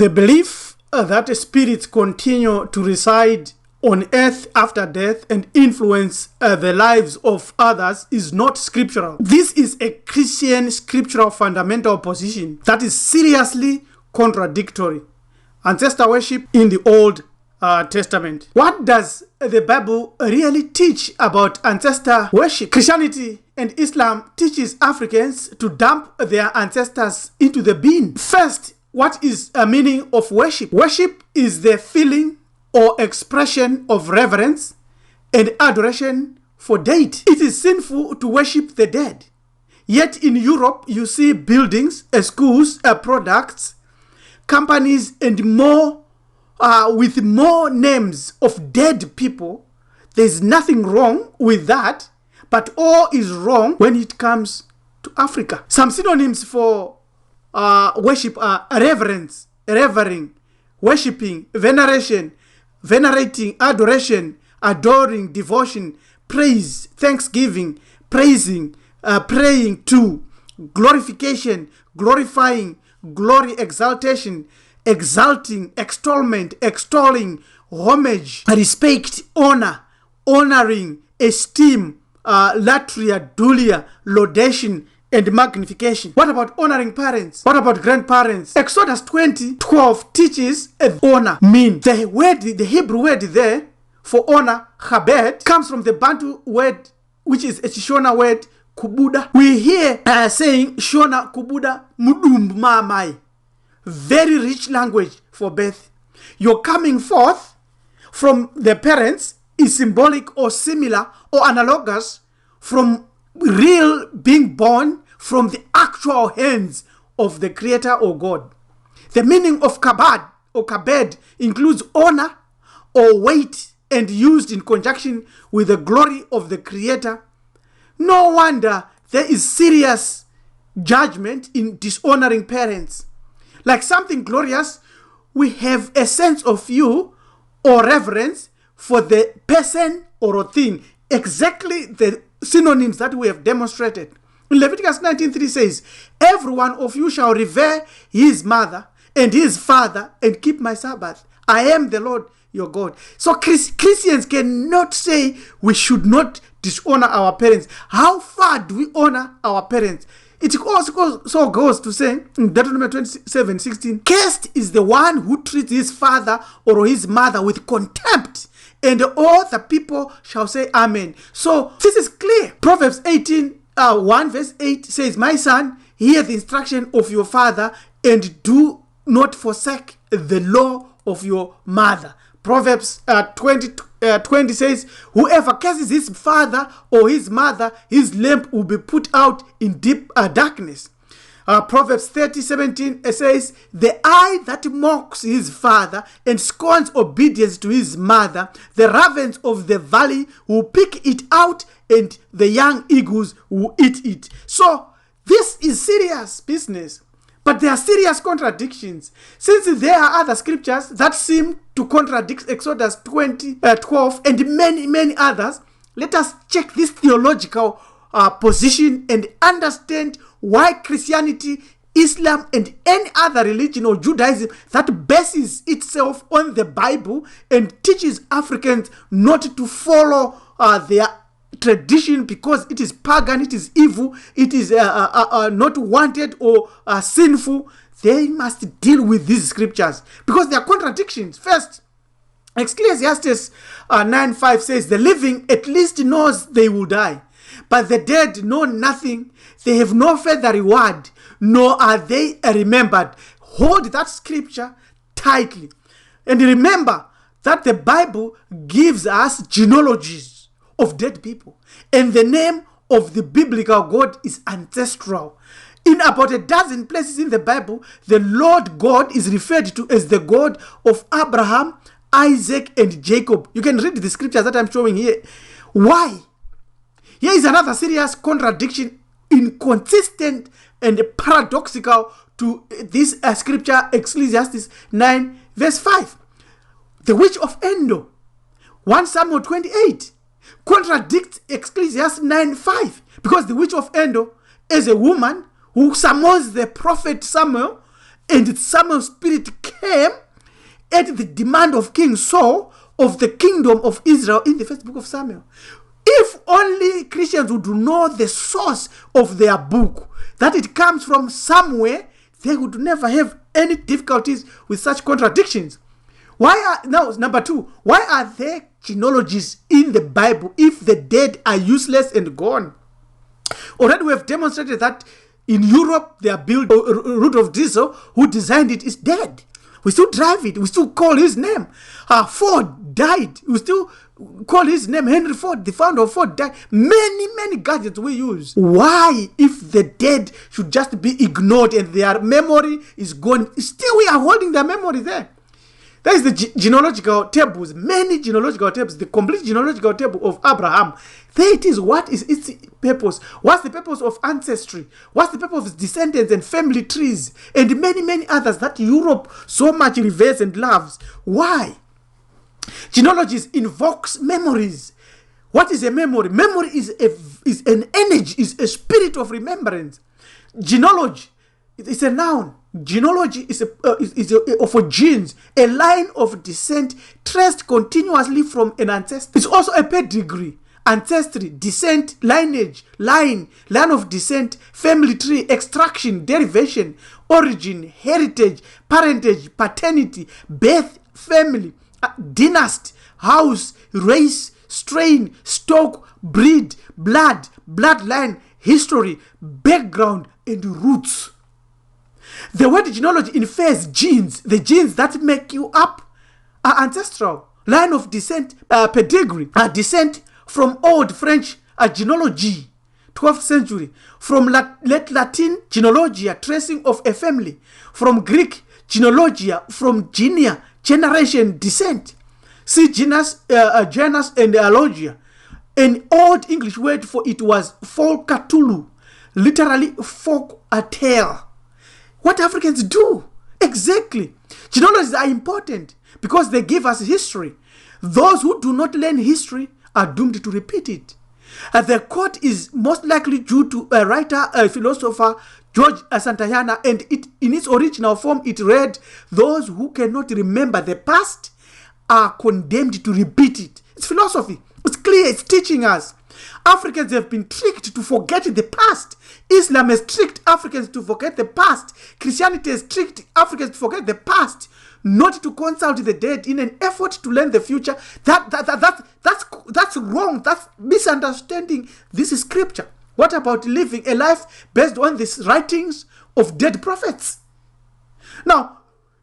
The belief that spirits continue to reside on earth after death and influence the lives of others is not scriptural. This is a Christian scriptural fundamental position that is seriously contradictory. Ancestor worship in the Old Testament. What does the Bible really teach about ancestor worship? Christianity and Islam teaches Africans to dump their ancestors into the bin. First, what is a meaning of worship? Worship is the feeling or expression of reverence and adoration for deity. It is sinful to worship the dead. Yet in Europe, you see buildings, schools, products, companies, and more with more names of dead people. There's nothing wrong with that, but all is wrong when it comes to Africa. Some synonyms for worship are reverence, revering, worshipping, veneration, venerating, adoration, adoring, devotion, praise, thanksgiving, praising, praying to, glorification, glorifying, glory, exaltation, exalting, extolment, extolling, homage, respect, honor, honoring, esteem, latria, dulia, laudation, and magnification. What about honoring parents? What about grandparents? Exodus 20:12 teaches honor. The Hebrew word there for honor, chabed, comes from the Bantu word, which is a Shona word, kubuda. We hear saying Shona kubuda mudumbu mamai. Very rich language for birth. Your coming forth from the parents is symbolic or similar or analogous from real being born from the actual hands of the Creator or God. The meaning of kabad or kabed includes honor or weight and used in conjunction with the glory of the Creator. No wonder there is serious judgment in dishonoring parents. Like something glorious, we have a sense of view or reverence for the person or a thing. Exactly the synonyms that we have demonstrated. Leviticus 19:3 says, every one of you shall revere his mother and his father and keep my Sabbath. I am the Lord your God. So Christians cannot say we should not dishonor our parents. How far do we honor our parents? It also goes to say in Deuteronomy 27:16, cursed is the one who treats his father or his mother with contempt. And all the people shall say amen. So this is clear. Proverbs 1 verse 8 says, my son, hear the instruction of your father and do not forsake the law of your mother. Proverbs 20 says, whoever curses his father or his mother, his lamp will be put out in deep darkness. Proverbs 30:17 says, the eye that mocks his father and scorns obedience to his mother, the ravens of the valley will pick it out and the young eagles will eat it. So this is serious business. But there are serious contradictions. Since there are other scriptures that seem to contradict Exodus 20:12 and many others, let us check this theological position and understand why Christianity, Islam, and any other religion or Judaism that bases itself on the Bible and teaches Africans not to follow their tradition because it is pagan, it is evil, it is not wanted or sinful. They must deal with these scriptures because there are contradictions. First, Ecclesiastes 9:5 says, the living at least knows they will die, but the dead know nothing. They have no further reward, nor are they remembered. Hold that scripture tightly. And remember that the Bible gives us genealogies of dead people. And the name of the biblical God is ancestral. In about a dozen places in the Bible, the Lord God is referred to as the God of Abraham, Isaac, and Jacob. You can read the scriptures that I'm showing here. Why? Here is another serious contradiction, inconsistent and paradoxical to this scripture, Ecclesiastes 9 verse 5. The witch of Endor, 1 Samuel 28, contradicts Ecclesiastes 9:5 because the witch of Endor is a woman who summons the prophet Samuel And Samuel's spirit came at the demand of King Saul of the kingdom of Israel in the first book of Samuel. If only Christians would know the source of their book, that it comes from somewhere, they would never have any difficulties with such contradictions. Number two, why are there genealogies in the Bible if the dead are useless and gone? Already we have demonstrated that in Europe, their Rudolf Diesel, who designed it, is dead. We still drive it. We still call his name. Ford died. We still call his name. Henry Ford, the founder of Ford, died. Many gadgets we use. Why, if the dead should just be ignored and their memory is gone, still we are holding their memory there? That is the genealogical tables, many genealogical tables, the complete genealogical table of Abraham. There it is. What is its purpose? What's the purpose of ancestry? What's the purpose of descendants and family trees? And many others that Europe so much reveres and loves. Why? Genealogies invokes memories. What is a memory? Memory is an energy, is a spirit of remembrance. Genealogy, it's a noun. Genealogy is for genes, a line of descent traced continuously from an ancestor. It's also a pedigree, ancestry, descent, lineage, line of descent, family tree, extraction, derivation, origin, heritage, parentage, paternity, birth, family, dynasty, house, race, strain, stock, breed, blood, bloodline, history, background, and roots. The word genealogy infers genes, the genes that make you up are ancestral. Line of descent, pedigree, descent from Old French, genealogy, 12th century. From late Latin, genealogia, tracing of a family. From Greek, genealogia, from genia, generation, descent. See genus and logia. An Old English word for it was folkatulu, literally folk a tale. What Africans do? Exactly. Genealogies are important because they give us history. Those who do not learn history are doomed to repeat it. The quote is most likely due to a writer, a philosopher, George Santayana, and in its original form it read, "Those who cannot remember the past are condemned to repeat it." It's philosophy. It's clear. It's teaching us. Africans have been tricked to forget the past. Islam has tricked Africans to forget the past. Christianity has tricked Africans to forget the past, not to consult the dead in an effort to learn the future. That's wrong. That's misunderstanding. This is scripture. What about living a life based on the writings of dead prophets? Now,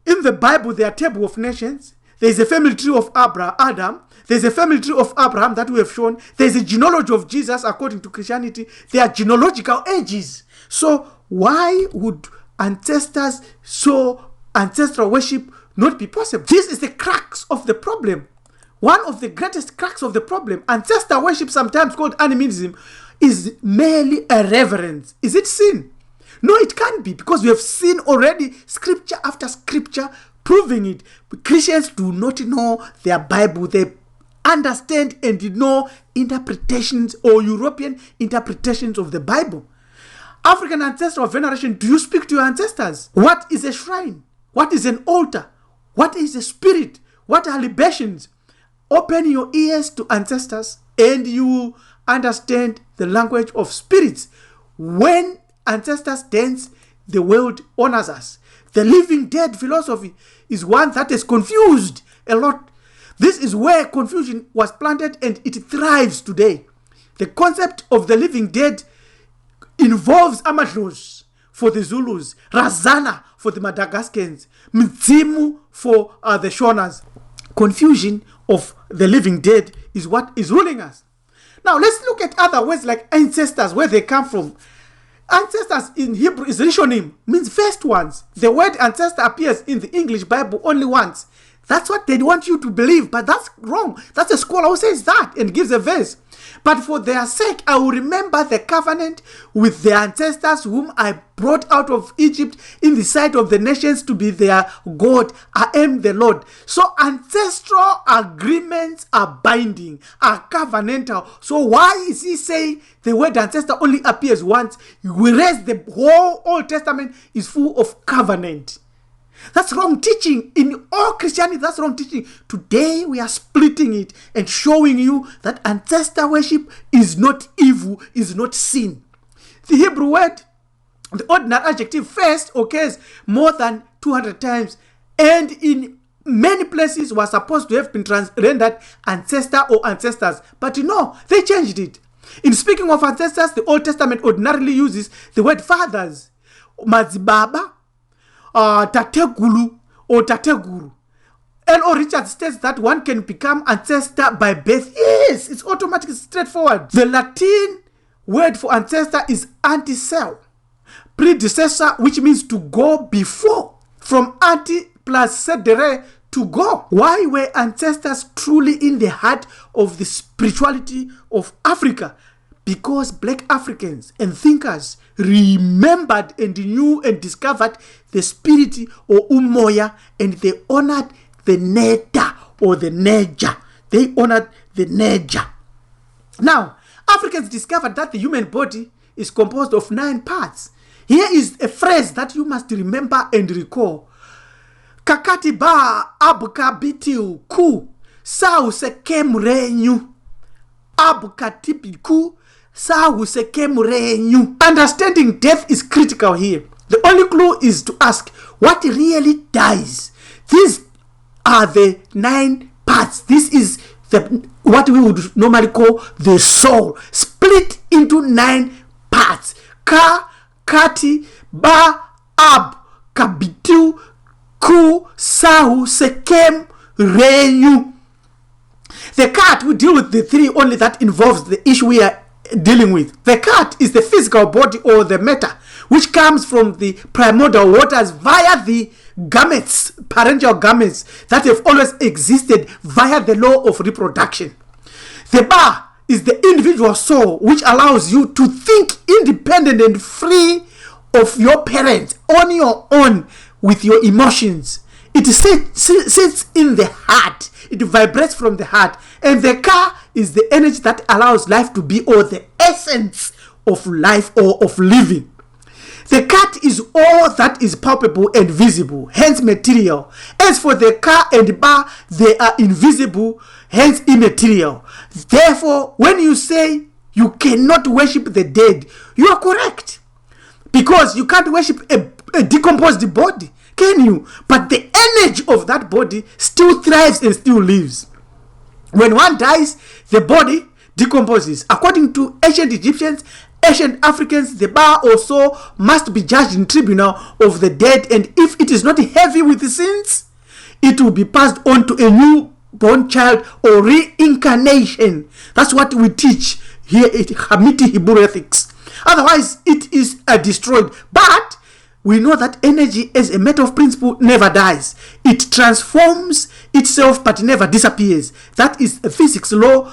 in the Bible, there are table of nations. There is a family tree of Adam. There's a family tree of Abraham that we have shown. There's a genealogy of Jesus according to Christianity. There are genealogical ages. So why would ancestral worship not be possible? This is the crux of the problem. One of the greatest crux of the problem. Ancestor worship, sometimes called animism, is merely a reverence. Is it sin? No, it can't be, because we have seen already scripture after scripture proving it. Christians do not know their Bible. They understand and know interpretations or European interpretations of the Bible. African ancestral veneration, do you speak to your ancestors? What is a shrine? What is an altar? What is a spirit? What are libations? Open your ears to ancestors and you understand the language of spirits. When ancestors dance, the world honors us. The living dead philosophy is one that has confused a lot. This is where confusion was planted and it thrives today. The concept of the living dead involves Amadlos for the Zulus, Razana for the Madagascans, Mzimu for the Shonas. Confusion of the living dead is what is ruling us. Now let's look at other words like ancestors, where they come from. Ancestors in Hebrew is Rishonim, means first ones. The word ancestor appears in the English Bible only once. That's what they want you to believe, but that's wrong. That's a scholar who says that and gives a verse. But for their sake, I will remember the covenant with their ancestors whom I brought out of Egypt in the sight of the nations to be their God. I am the Lord. So ancestral agreements are binding, are covenantal. So why is he saying the word ancestor only appears once, whereas the whole Old Testament is full of covenant? That's wrong teaching. In all Christianity, that's wrong teaching. Today, we are splitting it and showing you that ancestor worship is not evil, is not sin. The Hebrew word, the ordinary adjective first occurs more than 200 times, and in many places was supposed to have been rendered ancestor or ancestors. But they changed it. In speaking of ancestors, the Old Testament ordinarily uses the word fathers, mazibaba, tategulu, or tateguru. L.O. Richards states that one can become ancestor by birth. Yes, it's automatic, straightforward. The Latin word for ancestor is antecel, predecessor, which means to go before. From ante plus cedere, to go. Why were ancestors truly in the heart of the spirituality of Africa? Because black Africans and thinkers remembered and knew and discovered the spirit or umoya, and they honored the neta or the neja. They honored the neja. Now, Africans discovered that the human body is composed of 9 parts. Here is a phrase that you must remember and recall. Kakati ba abuka bitiu ku sau se kemrenyu. Abuka tipiku sau se kemrenyu. Understanding death is critical here. The only clue is to ask what really dies. These are the 9 parts. This is what we would normally call the soul, split into 9 parts. Ka, kati, ba, ab, kabitu, ku, sahu, sekem, renyu. The cat, we deal with the 3 only that involves the issue we are dealing with. The cat is the physical body or the matter, which comes from the primordial waters via the gametes, parental gametes that have always existed via the law of reproduction. The ba is the individual soul, which allows you to think independent and free of your parents, on your own with your emotions. It sits in the heart. It vibrates from the heart. And the ka is the energy that allows life to be, or the essence of life or of living. The cat is all that is palpable and visible, hence material. As for the ka and ba, they are invisible, hence immaterial. Therefore, when you say you cannot worship the dead, you are correct. Because you can't worship a decomposed body, can you? But the energy of that body still thrives and still lives. When one dies, the body decomposes. According to ancient Egyptians, ancient Africans, the ba also must be judged in tribunal of the dead, and if it is not heavy with the sins, it will be passed on to a newborn child or reincarnation. That's what we teach here at Hamiti Hebrew Ethics. Otherwise, it is destroyed. But we know that energy as a matter of principle never dies. It transforms itself but never disappears. That is a physics law.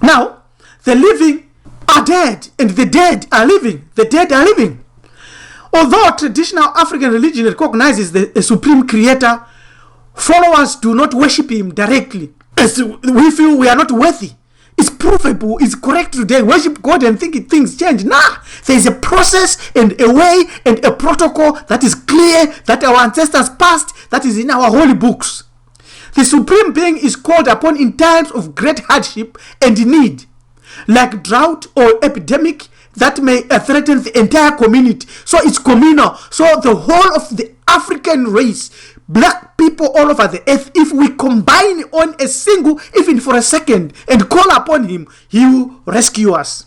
Now, the living are dead and the dead are living. The dead are living. Although traditional African religion recognizes the supreme creator, followers do not worship him directly, as we feel we are not worthy. It's provable, it's correct today. Worship God and think things change. Nah, there is a process and a way and a protocol that is clear, that our ancestors passed, that is in our holy books. The supreme being is called upon in times of great hardship and need, like drought or epidemic that may threaten the entire community. So it's communal. So the whole of the African race, black people all over the earth, if we combine on a single, even for a second, and call upon him, he will rescue us.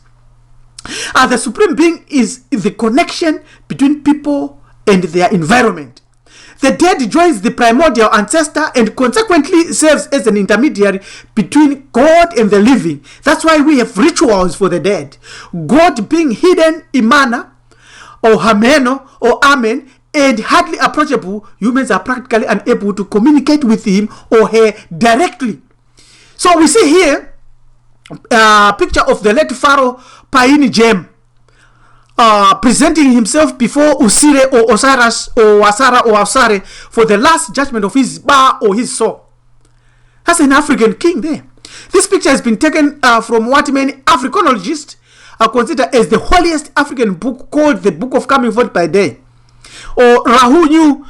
The supreme being is the connection between people and their environment. The dead joins the primordial ancestor and consequently serves as an intermediary between God and the living. That's why we have rituals for the dead. God being hidden, Imana, or Hameno, or Amen, and hardly approachable, humans are practically unable to communicate with him or her directly. So we see here a picture of the late Pharaoh Paini Jem, presenting himself before Usire or Osiris or Wasara or Osare for the last judgment of his Ba or his soul. That's an African king there. This picture has been taken from what many Africanologists consider as the holiest African book, called the Book of Coming Forth by Day, or Rahunyu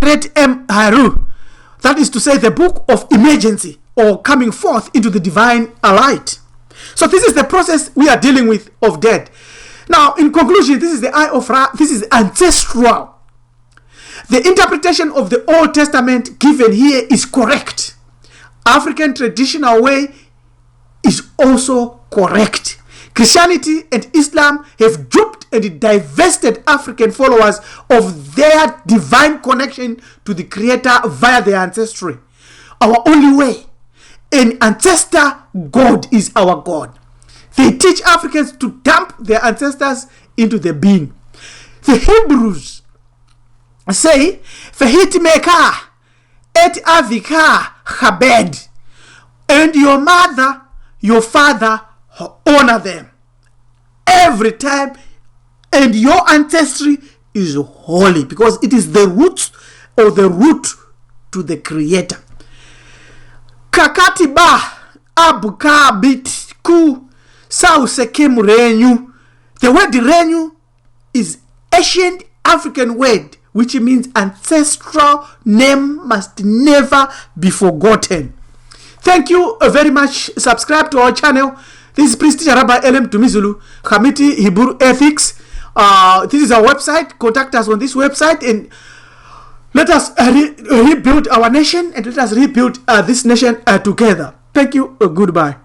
Ret M. Haru, that is to say the book of emergency or coming forth into the divine light. So this is the process we are dealing with of death. Now, in conclusion, this is the eye of Ra. This is ancestral. The interpretation of the Old Testament given here is correct. African traditional way is also correct. Christianity and Islam have duped and divested African followers of their divine connection to the Creator via their ancestry. Our only way. An ancestor God is our God. They teach Africans to dump their ancestors into the being. The Hebrews say, Vehitmeka et avika chabed, and your mother, your father, honor them every time, and your ancestry is holy because it is the roots or the root to the Creator. Kakati ba abuka bit ku sausekem renyu. The word renyu is ancient African word which means ancestral name must never be forgotten. Thank you very much. Subscribe to our channel. This is Priest Rabbi Elem Tumizulu, Hamiti Hebrew Ethics. This is our website. Contact us on this website and let us rebuild our nation and let us rebuild this nation together. Thank you. Goodbye.